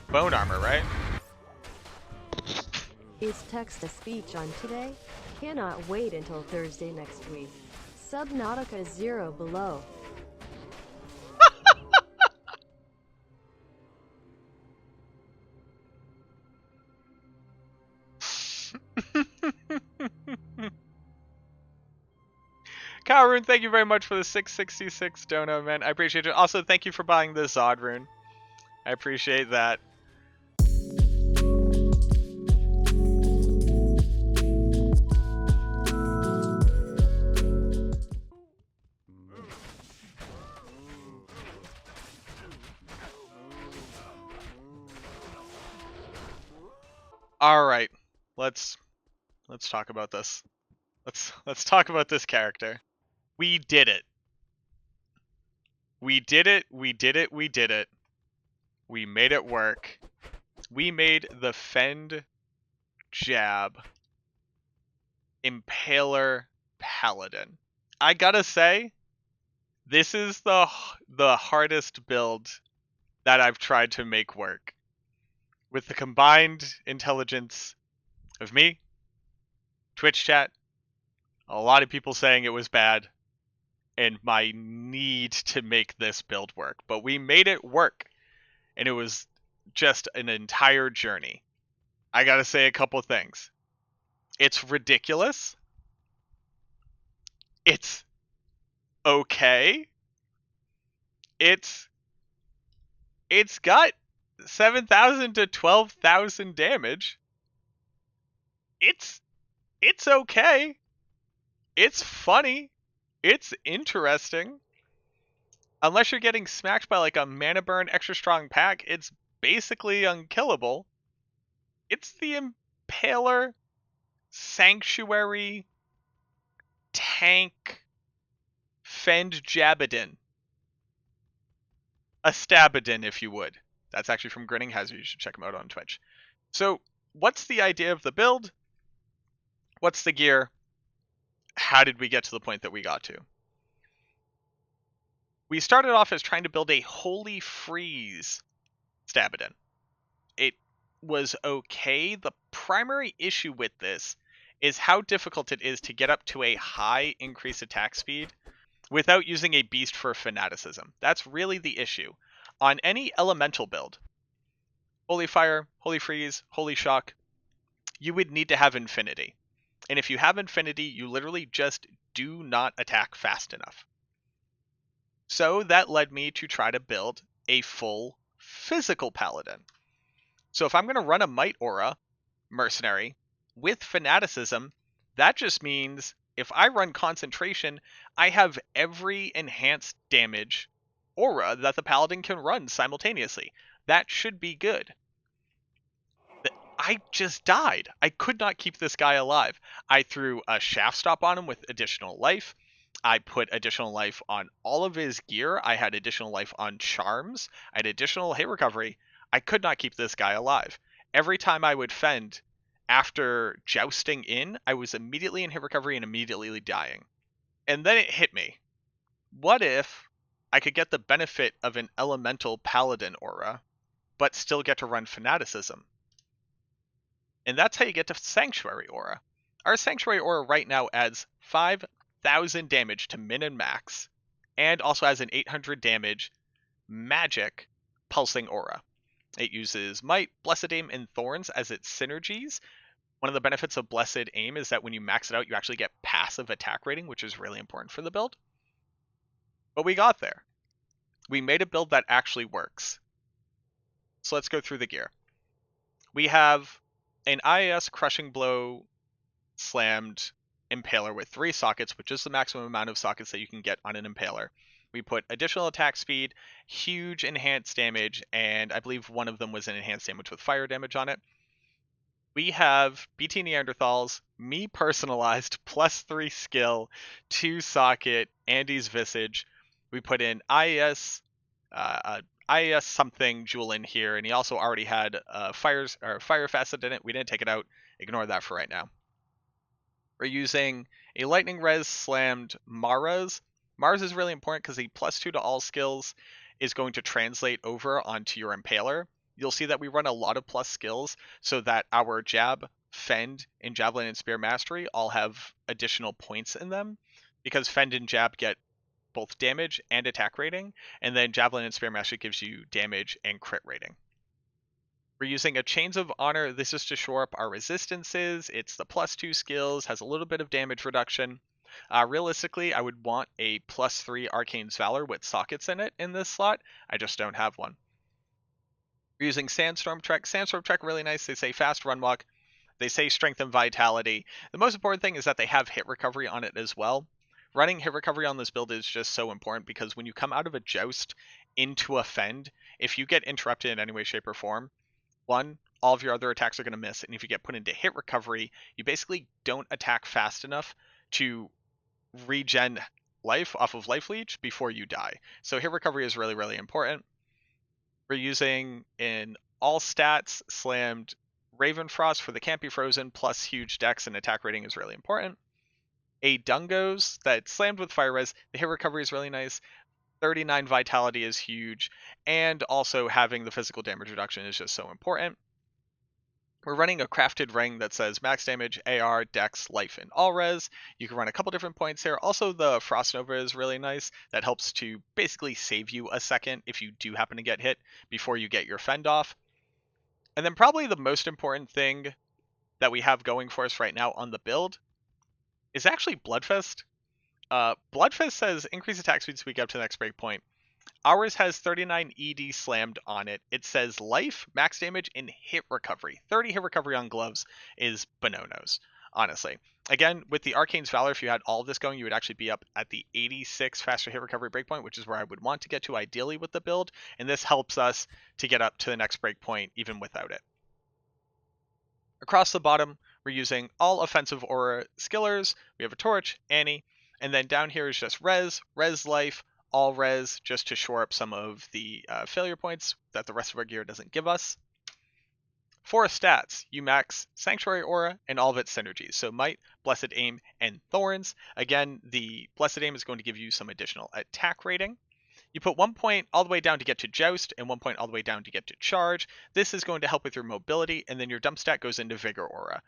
bone armor, right? Is text-to-speech on today? Cannot wait until Thursday next week. Subnautica 0 below. Kalrune, thank you very much for the 666 dono, man. I appreciate it. Also, thank you for buying the Zod rune. I appreciate that. All right, let's talk about this. Let's talk about this character. We did it. We did it. We did it. We did it. We made it work. We made the Fend Jab Impaler Paladin. I gotta say, this is the hardest build that I've tried to make work. With the combined intelligence of me, Twitch chat, a lot of people saying it was bad, and my need to make this build work. But we made it work, and it was just an entire journey. I gotta say a couple things. It's ridiculous. It's okay. It's got 7,000 to 12,000 damage. It's okay. It's funny. It's interesting. Unless you're getting smacked by like a mana burn extra strong pack, it's basically unkillable. It's the Impaler Sanctuary Tank Fend Jabadin. A Stabadin, if you would. That's actually from Grinning Hazard. You should check him out on Twitch. So, what's the idea of the build? What's the gear? How did we get to the point that we got to? We started off as trying to build a Holy Freeze Stabadin. It was okay. The primary issue with this is how difficult it is to get up to a high increased attack speed without using a beast for fanaticism. That's really the issue. On any elemental build, Holy Fire, Holy Freeze, Holy Shock, you would need to have Infinity. And if you have Infinity, you literally just do not attack fast enough. So that led me to try to build a full physical paladin. So if I'm going to run a Might Aura mercenary with fanaticism, that just means if I run concentration, I have every enhanced damage aura that the paladin can run simultaneously. That should be good. I just died. I could not keep this guy alive. I threw a shaft stop on him with additional life. I put additional life on all of his gear. I had additional life on charms. I had additional hit recovery. I could not keep this guy alive. Every time I would fend after jousting in, I was immediately in hit recovery and immediately dying. And then it hit me. What if I could get the benefit of an elemental paladin aura, but still get to run fanaticism? And that's how you get to Sanctuary Aura. Our Sanctuary Aura right now adds 5,000 damage to min and max, and also has an 800 damage magic pulsing aura. It uses Might, Blessed Aim, and Thorns as its synergies. One of the benefits of Blessed Aim is that when you max it out, you actually get passive attack rating, which is really important for the build. But we got there. We made a build that actually works. So let's go through the gear. We have an IAS Crushing Blow slammed Impaler with 3 sockets, which is the maximum amount of sockets that you can get on an Impaler. We put additional attack speed, huge enhanced damage, and I believe one of them was an enhanced damage with fire damage on it. We have BT Neanderthals, me personalized, +3 skill, 2 socket, Andy's Visage. We put in IAS something jewel in here, and he also already had fire facet in it. We didn't take it out. Ignore that for right now. We're using a lightning res slammed Mars. Mars is really important because the +2 to all skills is going to translate over onto your Impaler. you'll see that we run a lot of plus skills so that our jab, fend, and javelin and spear mastery all have additional points in them, because fend and jab get both damage and attack rating, and then javelin and spear mastery gives you damage and crit rating. We're using a Chains of Honor. This is to shore up our resistances. It's the +2 skills, has a little bit of damage reduction. Realistically, I would want a +3 Arcane's Valor with sockets in it in this slot. I just don't have one. We're using Sandstorm Trek. Sandstorm Trek, really nice. They say fast run walk. They say strength and vitality. The most important thing is that they have hit recovery on it as well. Running hit recovery on this build is just so important, because when you come out of a joust into a fend, if you get interrupted in any way, shape, or form, one, all of your other attacks are going to miss, and if you get put into hit recovery, you basically don't attack fast enough to regen life off of life leech before you die. So hit recovery is really, really important. We're using in all stats slammed Ravenfrost for the Can't Be Frozen, plus huge dex and attack rating is really important. A Dungos that slammed with Fire Res, the hit recovery is really nice. 39 vitality is huge, and also having the physical damage reduction is just so important. We're running a crafted ring that says max damage, AR, dex, life, and all res. You can run a couple different points here. Also, the Frost Nova is really nice. That helps to basically save you a second if you do happen to get hit before you get your fend off. And then probably the most important thing that we have going for us right now on the build is actually Bloodfist. Bloodfist says increase attack speed so we get up to the next breakpoint. Ours has 39 ED slammed on it. It says life, max damage, and hit recovery. 30 hit recovery on gloves is bononos, honestly. Again, with the Arcane's Valor, if you had all of this going, you would actually be up at the 86 faster hit recovery breakpoint, which is where I would want to get to ideally with the build, and this helps us to get up to the next breakpoint even without it. Across the bottom, we're using all offensive aura skillers. We have a Torch, Annie, and then down here is just res life, all res, just to shore up some of the failure points that the rest of our gear doesn't give us. For stats, you max Sanctuary Aura and all of its synergies. So Might, Blessed Aim, and Thorns. Again, the Blessed Aim is going to give you some additional attack rating. You put 1 point all the way down to get to Joust, and 1 point all the way down to get to Charge. This is going to help with your mobility, and then your dump stat goes into Vigor Aura.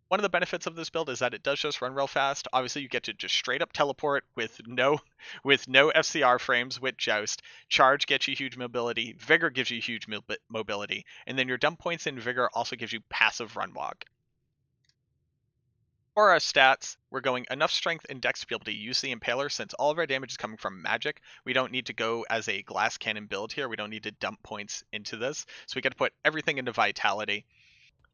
One of the benefits of this build is that it does just run real fast. Obviously, you get to just straight up teleport with no FCR frames with Joust. Charge gets you huge mobility. Vigor gives you huge mobility. And then your dump points in Vigor also gives you passive run walk. For our stats, we're going enough strength and dex to be able to use the Impaler. Since all of our damage is coming from magic, we don't need to go as a glass cannon build here. We don't need to dump points into this. So we get to put everything into vitality.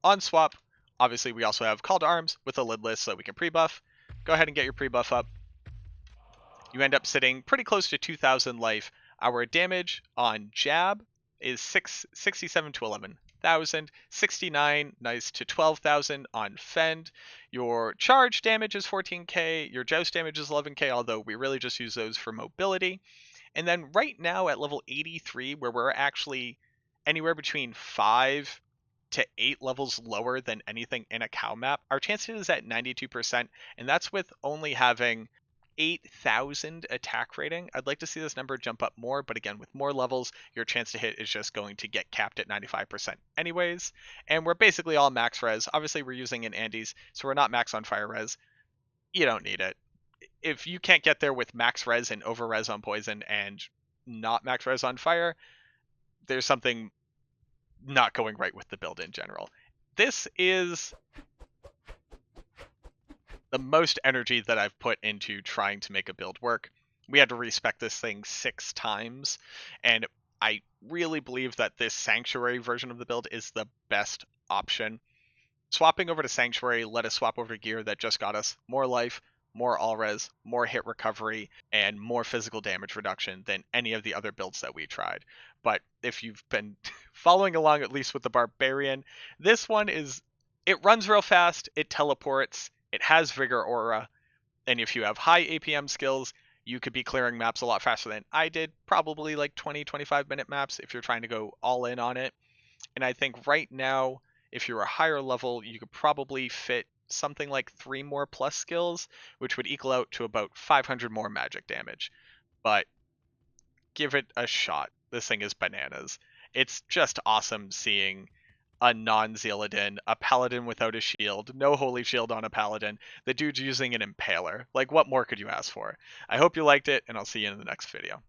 On swap, obviously we also have Call to Arms with a lidless so we can pre-buff. Go ahead and get your pre-buff up. You end up sitting pretty close to 2,000 life. Our damage on jab is 67 to 11,000, 69 nice to 12,000 on fend. Your charge damage is 14k, your joust damage is 11k, although we really just use those for mobility. And then right now at level 83, where we're actually anywhere between 5 to 8 levels lower than anything in a cow map, our chance hit is at 92%, and that's with only having 8,000 attack rating. I'd like to see this number jump up more, but again, with more levels, your chance to hit is just going to get capped at 95% anyways. And we're basically all max res. Obviously, we're using an Andes, so we're not max on fire res. You don't need it. If you can't get there with max res and over res on poison and not max res on fire, there's something not going right with the build in general. This is the most energy that I've put into trying to make a build work. We had to respec this thing 6 times, and I really believe that this Sanctuary version of the build is the best option. Swapping over to Sanctuary let us swap over to gear that just got us more life, more all res, more hit recovery, and more physical damage reduction than any of the other builds that we tried. But if you've been following along at least with the Barbarian, this one it runs real fast, it teleports, it has Vigor Aura, and if you have high APM skills, you could be clearing maps a lot faster than I did, probably like 20-25 minute maps if you're trying to go all in on it. And I think right now, if you're a higher level, you could probably fit something like 3 more plus skills, which would equal out to about 500 more magic damage. But give it a shot. This thing is bananas. It's just awesome seeing a non-Zealadin, a paladin without a shield, no holy shield on a paladin. The dude's using an impaler. Like, what more could you ask for? I hope you liked it, and I'll see you in the next video.